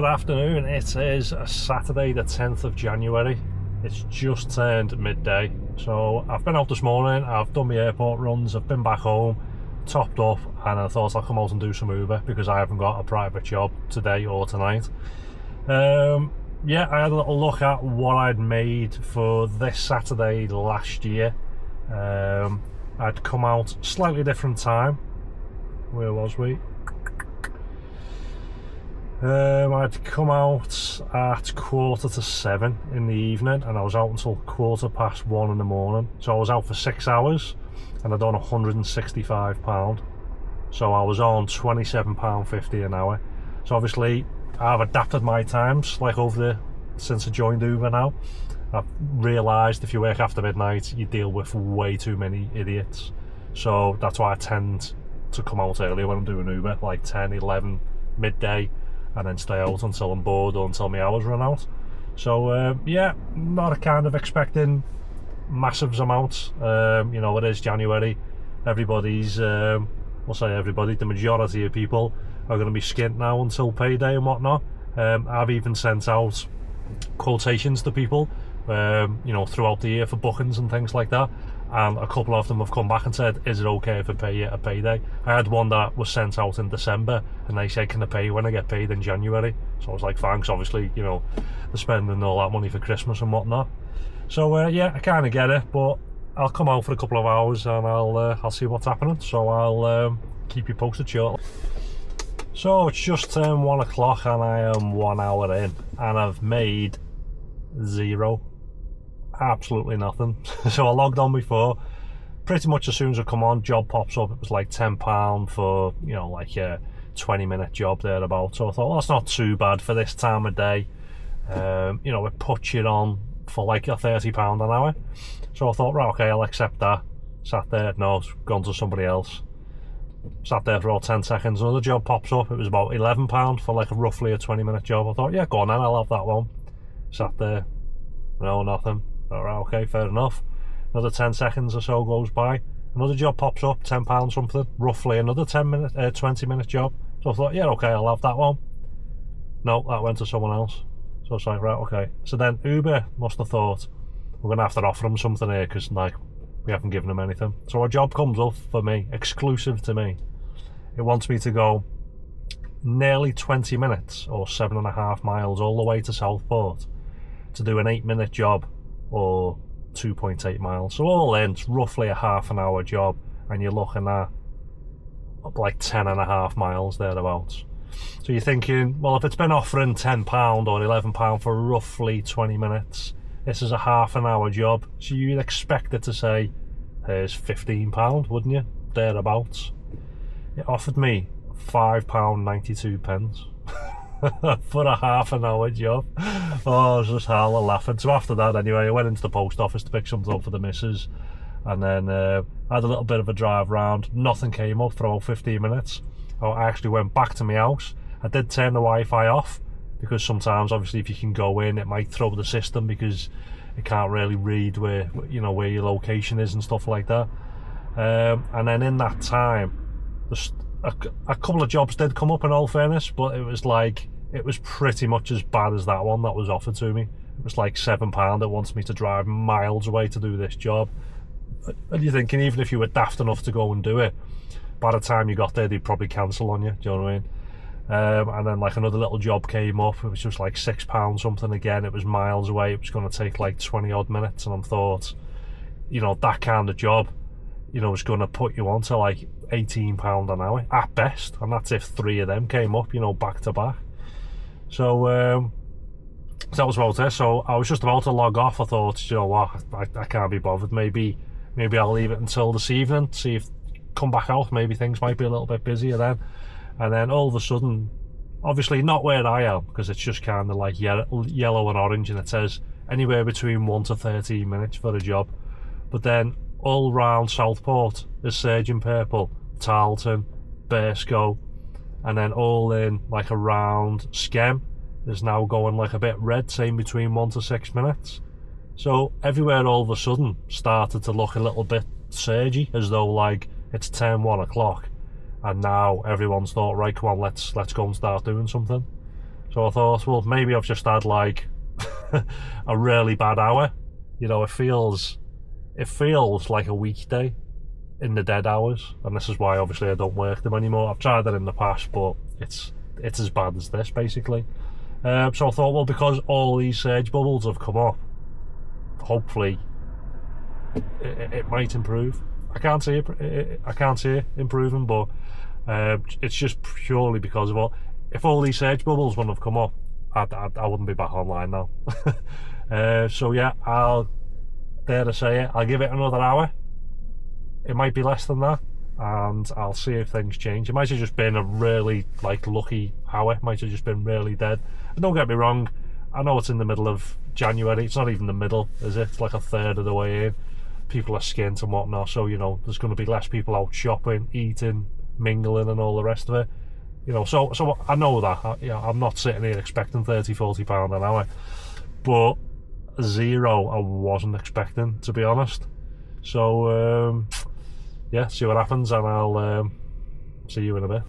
Good afternoon. It is Saturday the 10th of January. It's just turned midday. So I've been out this morning, I've done my airport runs, I've been back home, topped up, and I thought I'll come out and do some Uber because I haven't got a private job today or tonight. Yeah, I had a little look at what I'd made for this Saturday last year. I'd come out slightly different time. Where was we? I'd come out at 7:15 in the evening, and I was out until 1:15 in the morning. So I was out for 6 hours, and I'd done £165. So I was on £27.50 an hour. So obviously I've adapted my times, like since I joined Uber now. I've realised if you work after midnight, you deal with way too many idiots. So that's why I tend to come out earlier when I'm doing Uber, like 10, 11, midday, and then stay out until I'm bored or until my hours run out. So yeah, not a kind of expecting massive amounts. You know, it is January. Everybody's, we'll say everybody, the majority of people are going to be skint now until payday and whatnot. I've even sent out quotations to people, you know, throughout the year for bookings and things like that. And a couple of them have come back and said, is it okay if I pay you at a payday? I had one that was sent out in December, and they said, can I pay you when I get paid in January? So I was like, thanks. Obviously, you know, they're spending all that money for Christmas and whatnot. So yeah, I kind of get it, but I'll come out for a couple of hours and I'll see what's happening. So I'll keep you posted shortly. So it's just turned 1 o'clock and I am 1 hour in, and I've made zero. Absolutely nothing. So I logged on before, pretty much as soon as I come on, job pops up. It was like £10 for, you know, like a 20-minute job thereabouts. So I thought, well, that's not too bad for this time of day. You know, it puts you on for like a £30 an hour. So I thought, right, okay, I'll accept that. Sat there, no, it's gone to somebody else. Sat there for about 10 seconds, another job pops up. It was about £11 for like roughly a 20-minute job. I thought, yeah, go on then, I'll have that one. Sat there, no, nothing. Alright, okay, fair enough. Another 10 seconds or so goes by. Another job pops up, £10 something, roughly another 20-minute job. So I thought, yeah, okay, I'll have that one. No, that went to someone else. So it's like, right, okay. So then Uber must have thought, we're going to have to offer them something here because, like, we haven't given them anything. So a job comes up for me, exclusive to me. It wants me to go nearly 20 minutes or 7.5 miles all the way to Southport to do an 8-minute job, or 2.8 miles. So all in, it's roughly a half an hour job, and you're looking at like 10.5 miles thereabouts. So you're thinking, well, if it's been offering £10 or £11 for roughly 20 minutes, this is a half an hour job, so you'd expect it to say, here's £15, wouldn't you? Thereabouts. It offered me £5.92 for a half an hour job. Oh, I was just howling laughing. So after that, anyway, I went into the post office to pick something up for the missus, and then I had a little bit of a drive round. Nothing came up for about 15 minutes. I actually went back to my house. I did turn the Wi-Fi off because sometimes, obviously, if you can go in, it might throw the system because it can't really read where, you know, where your location is and stuff like that. And then in that time, a couple of jobs did come up, in all fairness, but it was like, it was pretty much as bad as that one that was offered to me. It was like £7. It wants me to drive miles away to do this job. And you're thinking, even if you were daft enough to go and do it, by the time you got there, they'd probably cancel on you. Do you know what I mean? And then like another little job came up. It was just like £6 something again. It was miles away. It was going to take like 20 odd minutes. And I thought, you know, that kind of job, you know, is going to put you on to like £18 an hour at best. And that's if 3 of them came up, you know, back to back. So that was about it. So I was just about to log off. I thought, you know what, I can't be bothered. Maybe I'll leave it until this evening, see if come back out, maybe things might be a little bit busier then. And then all of a sudden, obviously not where I am, because it's just kind of like yellow and orange, and it says anywhere between 1 to 13 minutes for a job. But then all round Southport is surging purple, Tarleton, Burscough, and then all in like around Skem is now going like a bit red, saying between 1 to 6 minutes. So everywhere all of a sudden started to look a little bit surgy, as though like it's 1 o'clock, and now everyone's thought, right, come on, let's go and start doing something. So I thought, well, maybe I've just had like a really bad hour. You know, it feels like a weekday in the dead hours, and this is why obviously I don't work them anymore. I've tried that in the past, but it's as bad as this basically. So I thought, well, because all these surge bubbles have come up, hopefully it might improve. I can't see it improving, but it's just purely because of if all these surge bubbles wouldn't have come up, I wouldn't be back online now. So yeah, I'll dare to say it, I'll give it another hour. It might be less than that, and I'll see if things change. It might have just been a really like lucky hour. It might have just been really dead. And don't get me wrong, I know it's in the middle of January. It's not even the middle, is it? It's like a third of the way in. People are skint and whatnot, so you know there's going to be less people out shopping, eating, mingling, and all the rest of it. You know, so I know that. I'm not sitting here expecting £30-40 an hour, but zero I wasn't expecting, to be honest. So yeah, see what happens, and I'll see you in a bit.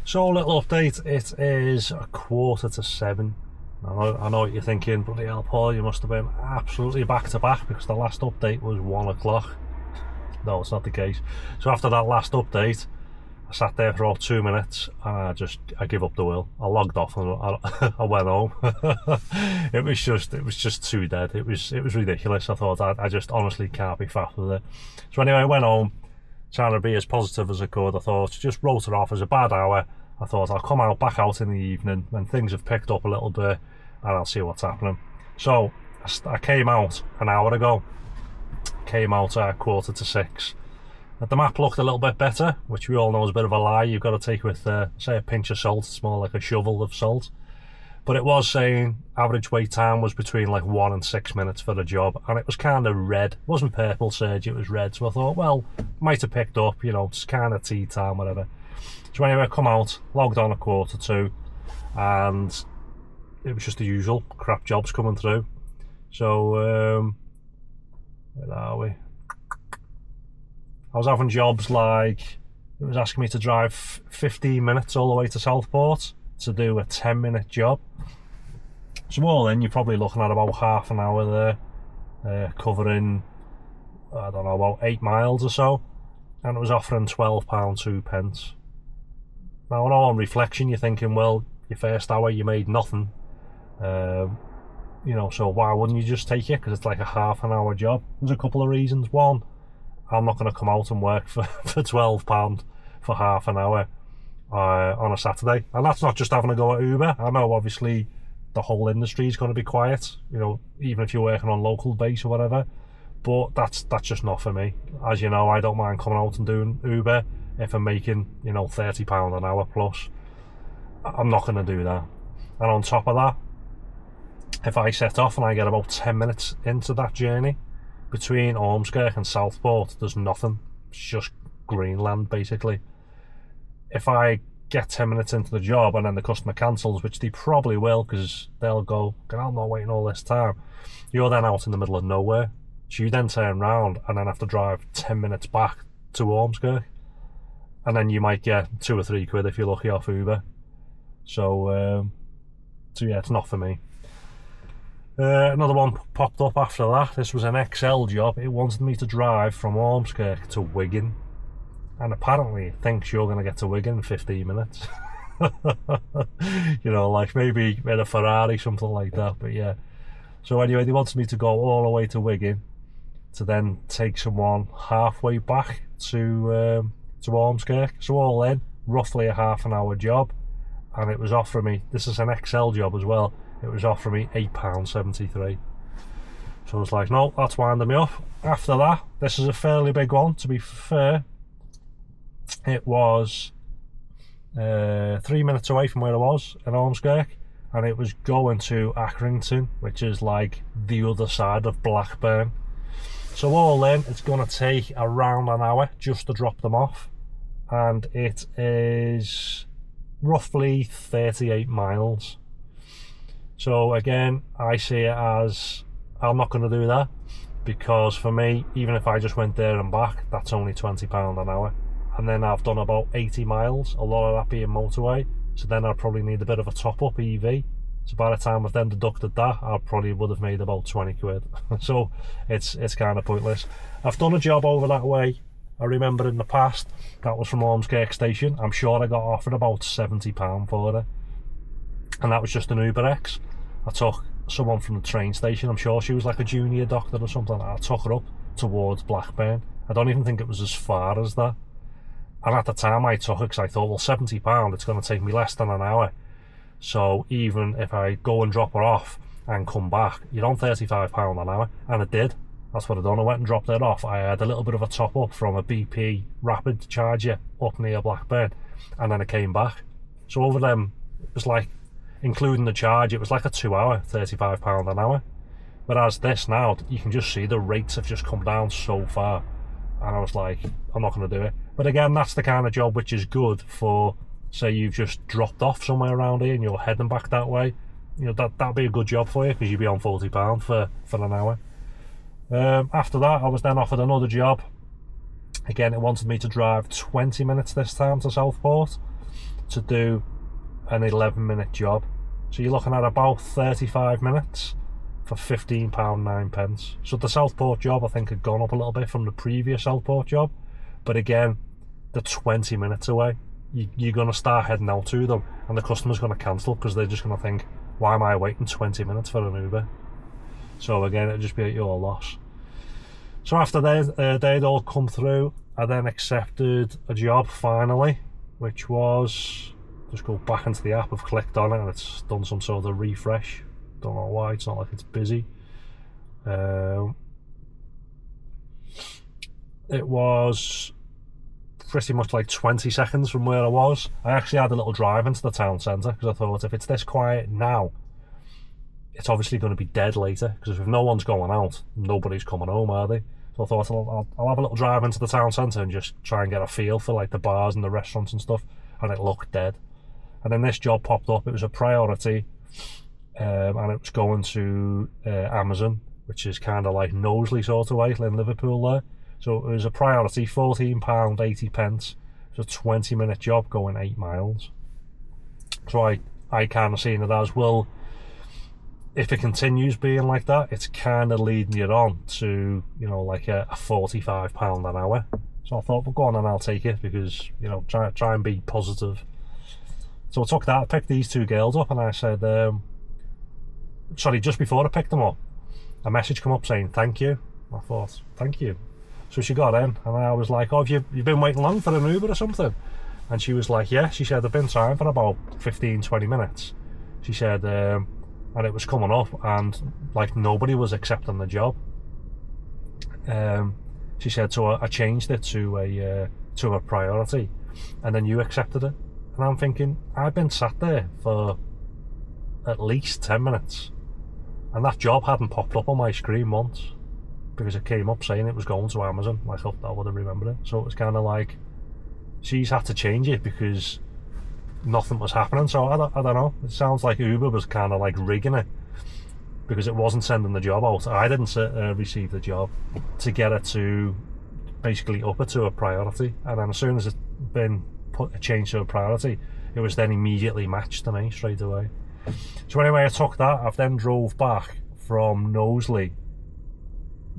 So, little update. It is 7:15. I know what you're thinking, bloody hell, Paul, you must have been absolutely back to back, because the last update was 1 o'clock. No, it's not the case. So after that last update, I sat there for about 2 minutes, and I give up the will. I logged off and I went home. It was just too dead. It was ridiculous. I thought I just honestly can't be fast with it. So anyway, I went home, trying to be as positive as I could. I thought, just wrote it off as a bad hour. I thought I'll come back out in the evening when things have picked up a little bit, and I'll see what's happening. So I came out an hour ago. Came out at 6:15. The map looked a little bit better, which we all know is a bit of a lie. You've got to take with, say, a pinch of salt. It's more like a shovel of salt. But it was saying average wait time was between like 1 and 6 minutes for the job, and it was kind of red. It wasn't purple surge, it was red. So I thought, well, might have picked up, you know, it's kind of tea time, whatever. So anyway, I come out, logged on at 2:15, and it was just the usual crap jobs coming through. So where are we? I was having jobs like, it was asking me to drive 15 minutes all the way to Southport to do a 10-minute job. So all in, you're probably looking at about half an hour there, covering, I don't know, about 8 miles or so, and it was offering £12.02. Now, on reflection, you're thinking, well, your first hour you made nothing, you know, so why wouldn't you just take it? Because it's like a half an hour job. There's a couple of reasons. One, I'm not going to come out and work for £12 for half an hour on a Saturday, and that's not just having a go at Uber. I know obviously the whole industry is going to be quiet, you know, even if you're working on local base or whatever, but that's just not for me. As you know, I don't mind coming out and doing Uber if I'm making, you know, £30 an hour plus. I'm not going to do that. And on top of that, if I set off and I get about 10 minutes into that journey between Ormskirk and Southport, there's nothing. It's just Greenland basically. If I get 10 minutes into the job and then the customer cancels, which they probably will, because they'll go, I'm not waiting all this time, you're then out in the middle of nowhere. So you then turn round and then have to drive 10 minutes back to Ormskirk, and then you might get £2 or £3 if you're lucky off Uber. So yeah, it's not for me. Another one popped up after that. This was an XL job. It wanted me to drive from Ormskirk to Wigan, and apparently it thinks you're going to get to Wigan in 15 minutes. You know, like maybe in a Ferrari, something like that. But yeah, so anyway, they wanted me to go all the way to Wigan to then take someone halfway back to Ormskirk. So all in, roughly a half an hour job, and it was offering me, this is an XL job as well, it was offering me £8.73. So I was like, no, that's winding me up. After that, this is a fairly big one, to be fair. It was 3 minutes away from where I was in Ormskirk, and it was going to Accrington, which is like the other side of Blackburn. So all in, it's going to take around an hour just to drop them off, and it is roughly 38 miles. So again, I see it as, I'm not going to do that, because for me, even if I just went there and back, that's only £20 an hour, and then I've done about 80 miles, a lot of that being motorway, so then I'd probably need a bit of a top-up EV. So by the time I've then deducted that, I probably would have made about 20 quid. So it's kind of pointless. I've done a job over that way. I remember in the past, that was from Ormskirk station. I'm sure I got offered about £70 for it. And that was just an Uber X. I took someone from the train station. I'm sure she was like a junior doctor or something. I took her up towards Blackburn. I don't even think it was as far as that. And at the time I took it because I thought, well, £70, it's going to take me less than an hour. So even if I go and drop her off and come back, you're on £35 an hour. And it did. That's what I done. I went and dropped it off. I had a little bit of a top up from a BP rapid charger up near Blackburn, and then I came back. So over them, it was like, including the charge, it was like a 2 hour, £35 an hour. Whereas this now, you can just see the rates have just come down so far. And I was like, I'm not going to do it. But again, that's the kind of job which is good for, say you've just dropped off somewhere around here and you're heading back that way. You know, that'd be a good job for you, because you'd be on £40 for an hour. After that, I was then offered another job. Again, it wanted me to drive 20 minutes this time to Southport to do an 11-minute job. So you're looking at about 35 minutes for £15.09. So the Southport job, I think, had gone up a little bit from the previous Southport job. But again, they're 20 minutes away. You're going to start heading out to them, and the customer's going to cancel because they're just going to think, why am I waiting 20 minutes for an Uber? So again, it'd just be at your loss. So after they'd all come through, I then accepted a job finally, which was, just go back into the app, I've clicked on it and it's done some sort of refresh. Don't know why, it's not like it's busy. It was pretty much like 20 seconds from where I was. I actually had a little drive into the town centre because I thought, if it's this quiet now, it's obviously going to be dead later, because if no one's going out, nobody's coming home, are they? So I thought I'll have a little drive into the town centre and just try and get a feel for like the bars and the restaurants and stuff, and it looked dead. And then this job popped up. It was a priority, and it was going to Amazon, which is kind of like Knowsley sort of way in Liverpool there. So it was a priority, £14.80. It was a 20-minute job going 8 miles. So I kind of seen it as, well, if it continues being like that, it's kind of leading you on to, you know, like a £45 an hour. So I thought, well, go on and I'll take it, because, you know, try and be positive. So I took that, I picked these two girls up, and I said, sorry, just before I picked them up, a message come up saying, thank you. I thought, thank you. So she got in, and I was like, oh, have you been waiting long for an Uber or something? And she was like, yeah. She said, I've been trying for about 15-20 minutes. She said, and it was coming up, and like nobody was accepting the job. She said, so I changed it to a priority, and then you accepted it. And I'm thinking, I've been sat there for at least 10 minutes, and that job hadn't popped up on my screen once, because it came up saying it was going to Amazon. Like, I would have remembered it. So it was kind of like, she's had to change it because nothing was happening. So I don't know, it sounds like Uber was kind of like rigging it, because it wasn't sending the job out. I didn't receive the job to get it to basically up it to a priority, and then as soon as it's been changed to a priority, it was then immediately matched to me straight away. So anyway, I took that. I've then drove back from Knowsley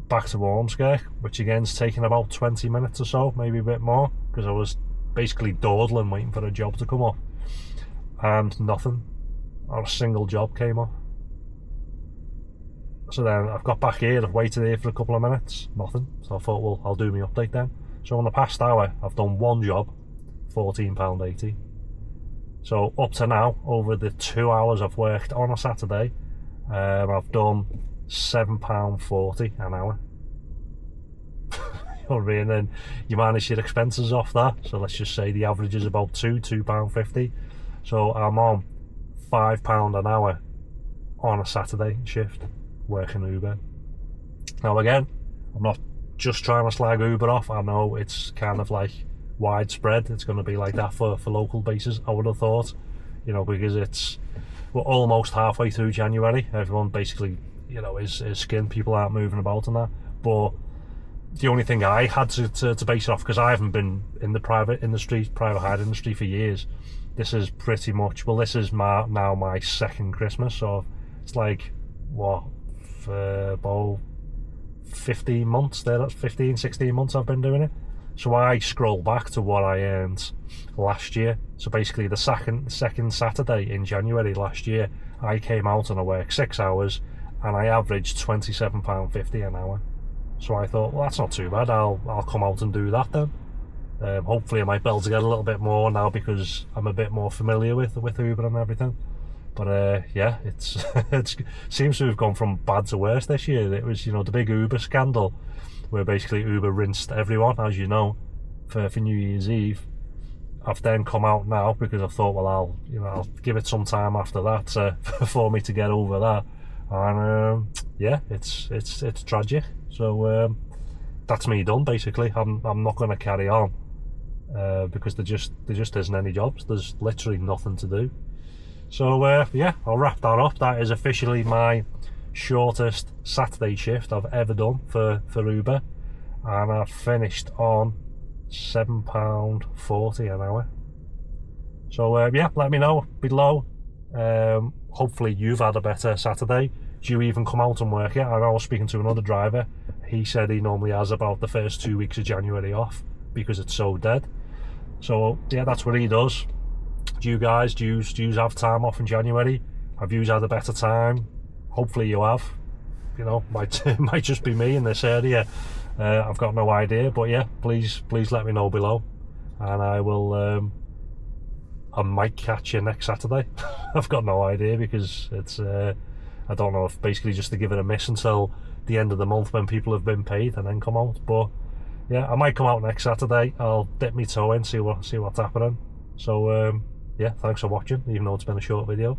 back to Ormskirk, which again's taken about 20 minutes or so, maybe a bit more, because I was basically dawdling waiting for a job to come up, and nothing, not a single job came up. So then I've got back here, I've waited here for a couple of minutes, nothing. So I thought, well, I'll do my update then. So in the past hour, I've done one job, £14.80. So up to now, over the 2 hours I've worked on a Saturday, I've done £7.40 an hour. You know what I mean? And you manage your expenses off that, so let's just say the average is about £2.50. So I'm on £5 an hour on a Saturday shift working Uber. Now again, I'm not just trying to slag Uber off. I know it's kind of like widespread. It's going to be like that for local bases, I would have thought, you know, because we're almost halfway through January. Everyone basically, you know, is skinned. People aren't moving about and that. But the only thing I had to base it off, because I haven't been in the private hire industry for years. This is pretty much, well, this is now my second Christmas, so it's like, what, for about 15 months there, that's 15, 16 months I've been doing it. So I scroll back to what I earned last year. So basically the second Saturday in January last year, I came out and I worked 6 hours and I averaged £27.50 an hour. So I thought, well, that's not too bad, I'll come out and do that then. Hopefully I might be able to get a little bit more now because I'm a bit more familiar with Uber and everything. But yeah, it seems to have gone from bad to worse this year. It was, the big Uber scandal where basically Uber rinsed everyone, as you know, for New Year's Eve. I've then come out now because I thought, well, I'll give it some time after that for me to get over that. And yeah, it's tragic. So that's me done basically. I'm not going to carry on because there just isn't any jobs. There's literally nothing to do. So yeah, I'll wrap that up. That is officially my shortest Saturday shift I've ever done for Uber, and I finished on £7.40 an hour. So yeah, let me know below. Hopefully you've had a better Saturday. Do you even come out and work it? I was speaking to another driver. He said he normally has about the first 2 weeks of January off because it's so dead. So yeah, that's what he does. Do you guys have time off in January? Have you had a better time? Hopefully you have. Might just be me in this area. I've got no idea, but yeah, please let me know below, and I will. I might catch you next Saturday. I've got no idea because it's. I don't know if basically just to give it a miss until the end of the month when people have been paid and then come out. But yeah, I might come out next Saturday. I'll dip my toe in, see what's happening. So yeah, thanks for watching, even though it's been a short video.